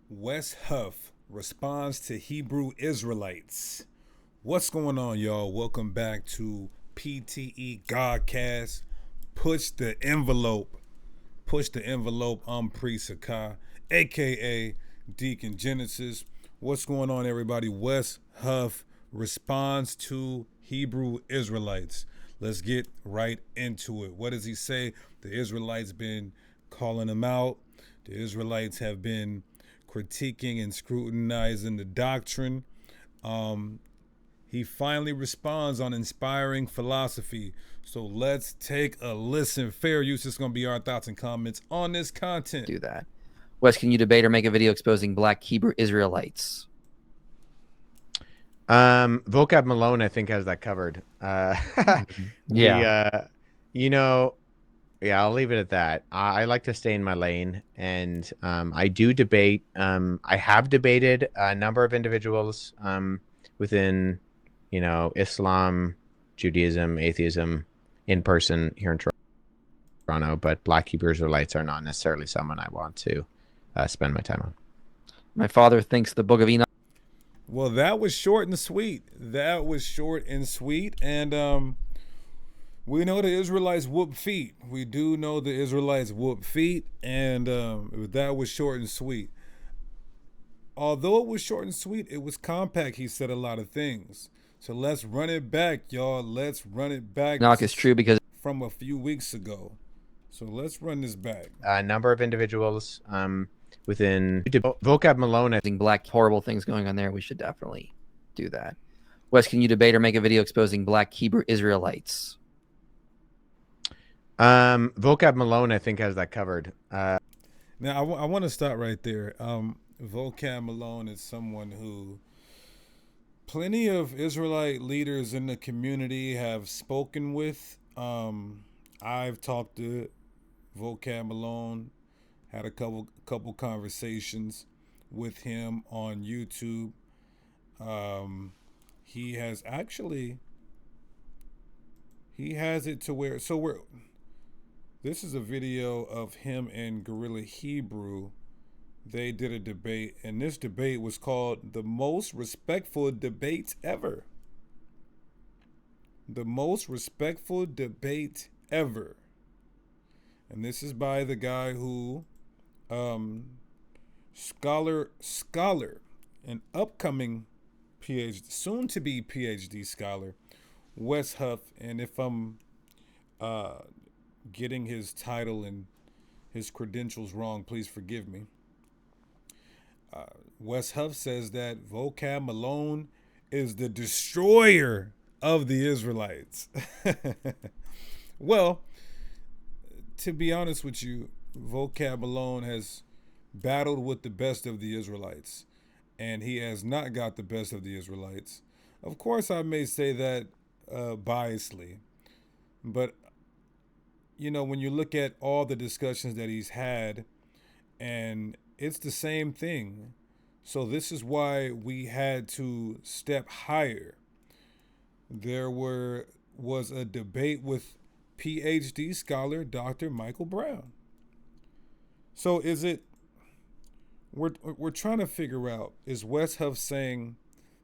Wes Huff responds to Hebrew Israelites. What's going on, y'all? Welcome back to PTE Godcast. Push the envelope. Push the envelope. I'm Priest Sakai, aka Deacon Genesis. What's going on, everybody? Wes Huff responds to Hebrew Israelites. Let's get right into it. What does he say? The Israelites been calling him out. The Israelites have been critiquing and scrutinizing the doctrine. He finally responds on inspiring philosophy. So let's take a listen. Fair use is going to be our thoughts and comments on this content. Do that. Wes, can you debate or make a video exposing black Hebrew Israelites? Vocab Malone, I think, has that covered. Yeah. I'll leave it at that. I like to stay in my lane, and I do debate. I have debated a number of individuals within, Islam, Judaism, atheism, in person here in Toronto, but black Hebrew Israelites are not necessarily someone I want to spend my time on. My father thinks the Book of Enoch. Well, that was short and sweet. And we know the Israelites whoop feet. We do know the Israelites whoop feet, and that was short and sweet. Although it was short and sweet, it was compact. He said a lot of things. So let's run it back, y'all. Let's run it back. Enoch is true because from a few weeks ago. So let's run this back. A number of individuals within Vocab Malone, I think, black horrible things going on there. We should definitely do that. Wes, can you debate or make a video exposing black Hebrew Israelites? Vocab Malone, I think, has that covered. Now, I want to stop right there. Vocab Malone is someone who plenty of Israelite leaders in the community have spoken with. I've talked to Vocab Malone, had a couple conversations with him on YouTube. He has it to where, this is a video of him and Guerrilla Hebrew. They did a debate, and this debate was called the most respectful debates ever. The most respectful debate ever. And this is by the guy who, scholar, an upcoming PhD, soon to be PhD scholar, Wes Huff. And if I'm getting his title and his credentials wrong, please forgive me. Wes Huff says that Vocab Malone is the destroyer of the Israelites. Well, to be honest with you, Vocab Malone has battled with the best of the Israelites, and he has not got the best of the Israelites. Of course, I may say that biasly, but when you look at all the discussions that he's had, and it's the same thing. So this is why we had to step higher. There was a debate with PhD scholar Dr. Michael Brown. So is it, we're trying to figure out, is Wes Huff saying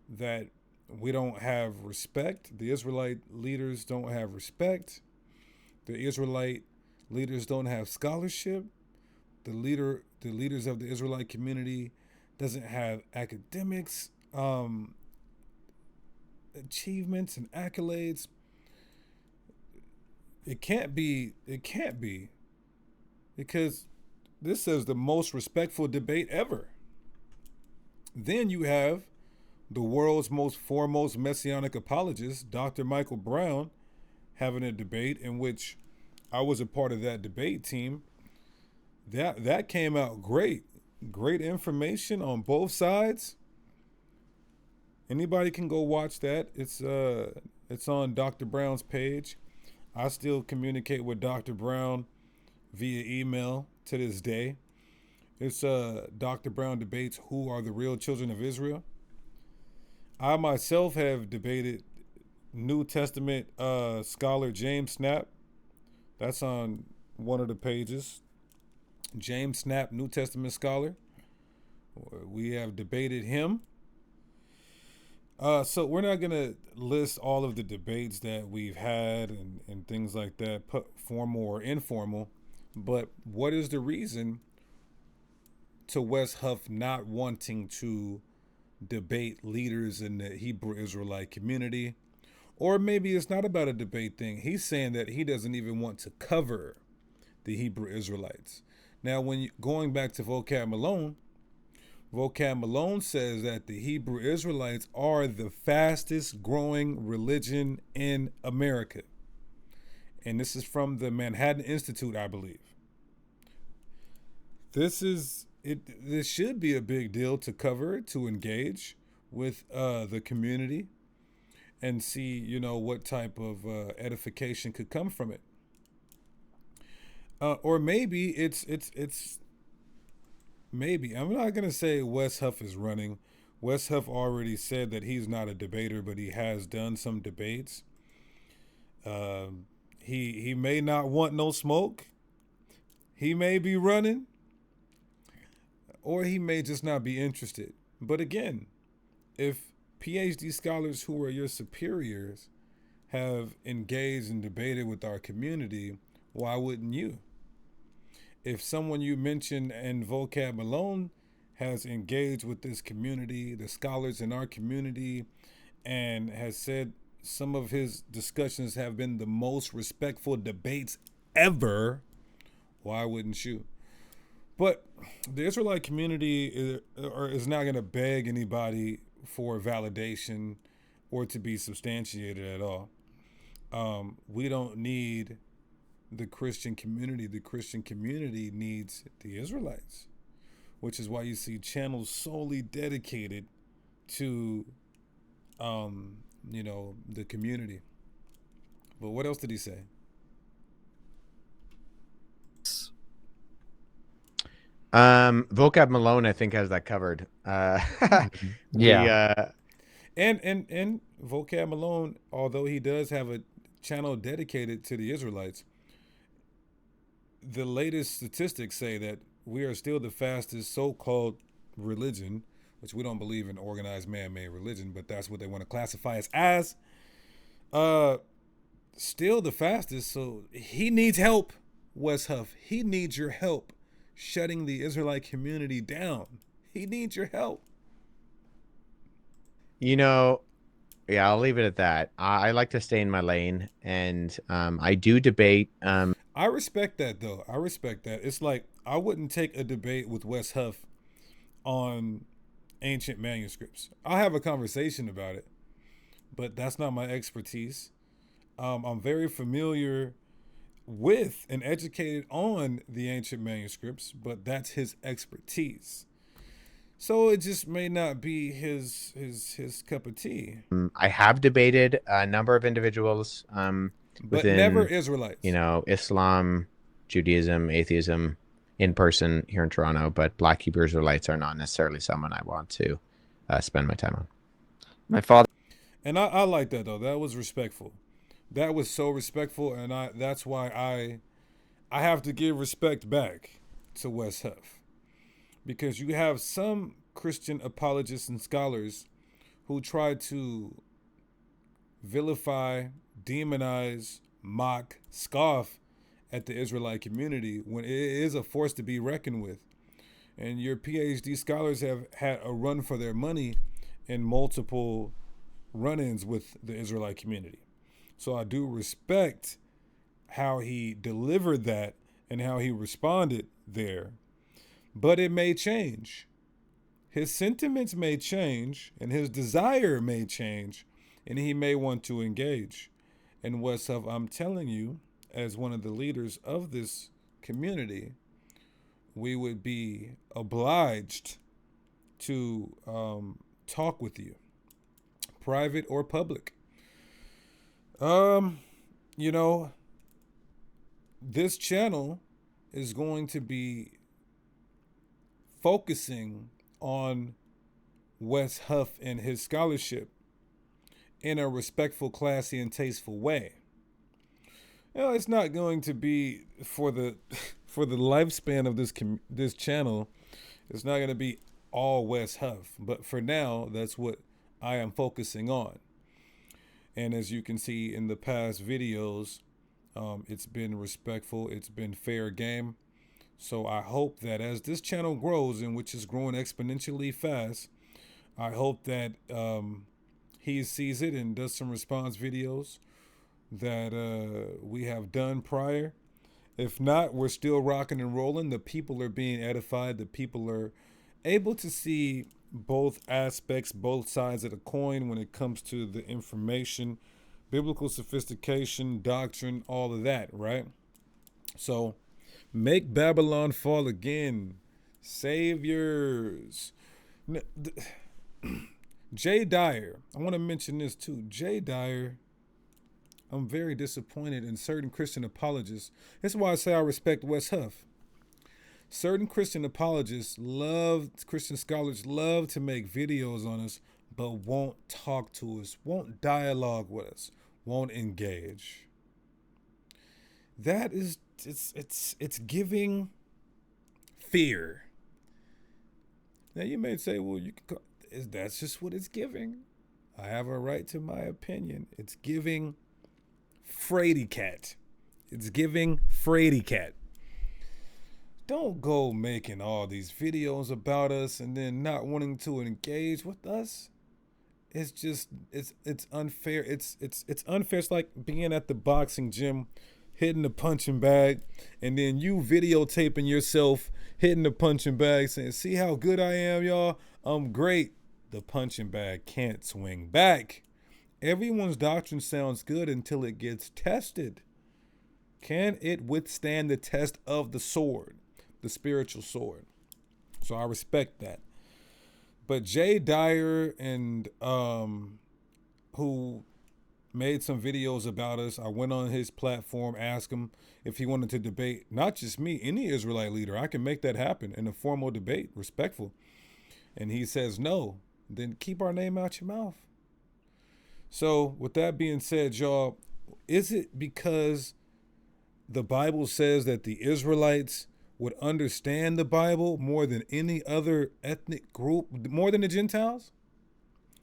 that we don't have respect? The Israelite leaders don't have respect? The Israelite leaders don't have scholarship? The leaders of the Israelite community doesn't have academics, achievements and accolades. It can't be, because this says the most respectful debate ever. Then you have the world's most foremost messianic apologist, Dr. Michael Brown, having a debate in which I was a part of that debate team. That came out great information on both sides. Anybody can go watch that. It's on Dr. Brown's page. I still communicate with Dr. Brown via email to this day. It's Dr. Brown debates who are the real children of Israel. I myself have debated New Testament scholar James Snap. That's on one of the pages. James Snap, New Testament scholar. We have debated him. So we're not going to list all of the debates that we've had and things like that, formal or informal. But what is the reason to Wes Huff not wanting to debate leaders in the Hebrew Israelite community? Or maybe it's not about a debate thing. He's saying that he doesn't even want to cover the Hebrew Israelites. Now, going back to Vocab Malone says that the Hebrew Israelites are the fastest growing religion in America. And this is from the Manhattan Institute, I believe. This should be a big deal to cover, to engage with the community and see, what type of edification could come from it. Or maybe it's maybe. I'm not going to say Wes Huff is running. Wes Huff already said that he's not a debater, but he has done some debates. He may not want no smoke. He may be running. Or he may just not be interested. But again, if PhD scholars who are your superiors have engaged and debated with our community, why wouldn't you? If someone you mentioned in Vocab Malone has engaged with this community, the scholars in our community, and has said some of his discussions have been the most respectful debates ever, why wouldn't you? But the Israelite community is not going to beg anybody for validation or to be substantiated at all. We don't need the Christian community. The Christian community needs the Israelites, which is why you see channels solely dedicated to, the community. But what else did he say? Vocab Malone, I think, has that covered. Yeah. And Vocab Malone, although he does have a channel dedicated to the Israelites, the latest statistics say that we are still the fastest so-called religion, which we don't believe in organized man-made religion, but that's what they want to classify us as. Still the fastest. So he needs help, Wes Huff. He needs your help shutting the Israelite community down. He needs your help. Yeah, I'll leave it at that. I like to stay in my lane, and I do debate. I respect that, though. I respect that. It's like I wouldn't take a debate with Wes Huff on ancient manuscripts. I'll have a conversation about it, but that's not my expertise. I'm very familiar with and educated on the ancient manuscripts, but that's his expertise. So it just may not be his cup of tea. I have debated a number of individuals But within, never Israelites. Islam, Judaism, atheism, in person here in Toronto. But Black Hebrew Israelites are not necessarily someone I want to spend my time on. My father. And I like that, though. That was respectful. That was so respectful, and that's why I have to give respect back to Wes Huff. Because you have some Christian apologists and scholars who try to vilify, demonize, mock, scoff at the Israelite community when it is a force to be reckoned with. And your PhD scholars have had a run for their money in multiple run-ins with the Israelite community. So I do respect how he delivered that and how he responded there. But it may change. His sentiments may change and his desire may change, and he may want to engage. And Wes Huff, I'm telling you, as one of the leaders of this community, we would be obliged to talk with you, private or public. This channel is going to be focusing on Wes Huff and his scholarship in a respectful, classy, and tasteful way. It's not going to be for the lifespan of this channel. It's not going to be all Wes Huff. But for now, that's what I am focusing on. And as you can see in the past videos, it's been respectful. It's been fair game. So I hope that as this channel grows, and which is growing exponentially fast, I hope that he sees it and does some response videos that we have done prior. If not, we're still rocking and rolling. The people are being edified. The people are able to see both aspects, both sides of the coin when it comes to the information, biblical sophistication, doctrine, all of that, right? So make Babylon fall again. Saviors. Jay Dyer. I want to mention this too. Jay Dyer. I'm very disappointed in certain Christian apologists. That's why I say I respect Wes Huff. Certain Christian apologists Christian scholars love to make videos on us, but won't talk to us, won't dialogue with us, won't engage. That is, it's giving fear. Now you may say, well, that's just what it's giving. I have a right to my opinion. It's giving Frady cat. It's giving Frady cat. Don't go making all these videos about us and then not wanting to engage with us. It's just it's unfair. It's unfair. It's like being at the boxing gym, hitting the punching bag, and then you videotaping yourself hitting the punching bag, saying, "See how good I am, y'all. I'm great." The punching bag can't swing back. Everyone's doctrine sounds good until it gets tested. Can it withstand the test of the sword, the spiritual sword? So I respect that. But Jay Dyer and who made some videos about us, I went on his platform, asked him if he wanted to debate, not just me, any Israelite leader. I can make that happen in a formal debate, respectful. And he says no. Then keep our name out your mouth. So with that being said, y'all, is it because the Bible says that the Israelites would understand the Bible more than any other ethnic group, more than the Gentiles?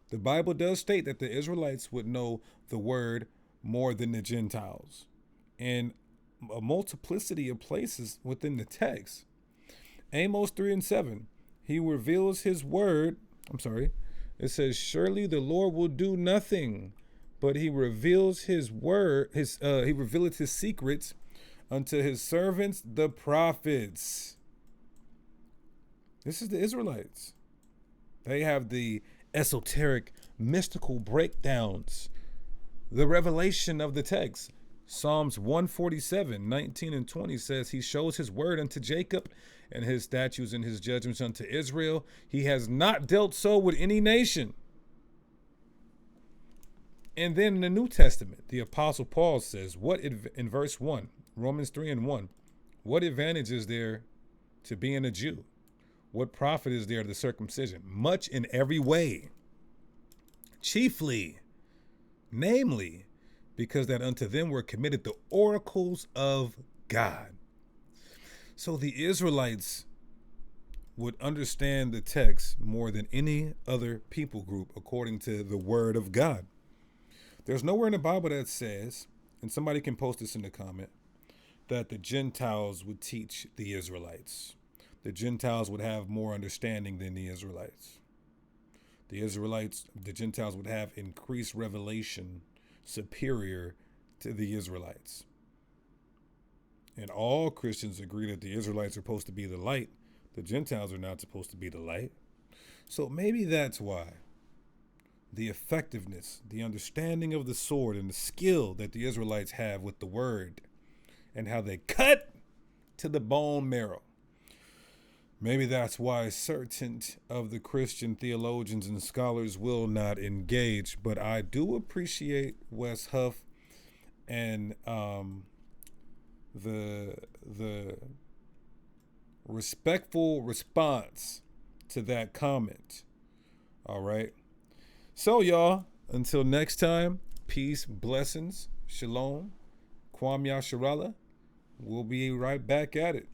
The Bible does state that the Israelites would know the word more than the Gentiles in a multiplicity of places within the text. Amos 3:7, he reveals his word. It says, surely the Lord will do nothing, but he reveals his word, he revealeth his secrets unto his servants, the prophets. This is the Israelites. They have the esoteric, mystical breakdowns, the revelation of the text. Psalms 147:19-20 says, he shows his word unto Jacob and his statutes and his judgments unto Israel. He has not dealt so with any nation. And then in the New Testament, the Apostle Paul says, in verse 1, Romans 3:1, what advantage is there to being a Jew? What profit is there to the circumcision? Much in every way. Chiefly, namely, because that unto them were committed the oracles of God. So the Israelites would understand the text more than any other people group according to the word of God. There's nowhere in the Bible that says, and somebody can post this in the comment, that the Gentiles would teach the Israelites. The Gentiles would have more understanding than the Israelites. The Gentiles would have increased revelation superior to the Israelites. And all Christians agree that the Israelites are supposed to be the light. The Gentiles are not supposed to be the light. So maybe that's why the effectiveness, the understanding of the sword and the skill that the Israelites have with the word and how they cut to the bone marrow. Maybe that's why certain of the Christian theologians and scholars will not engage. But I do appreciate Wes Huff and the respectful response to that comment. All right. So y'all, until next time, peace, blessings, shalom, kwam yasharala. We'll be right back at it.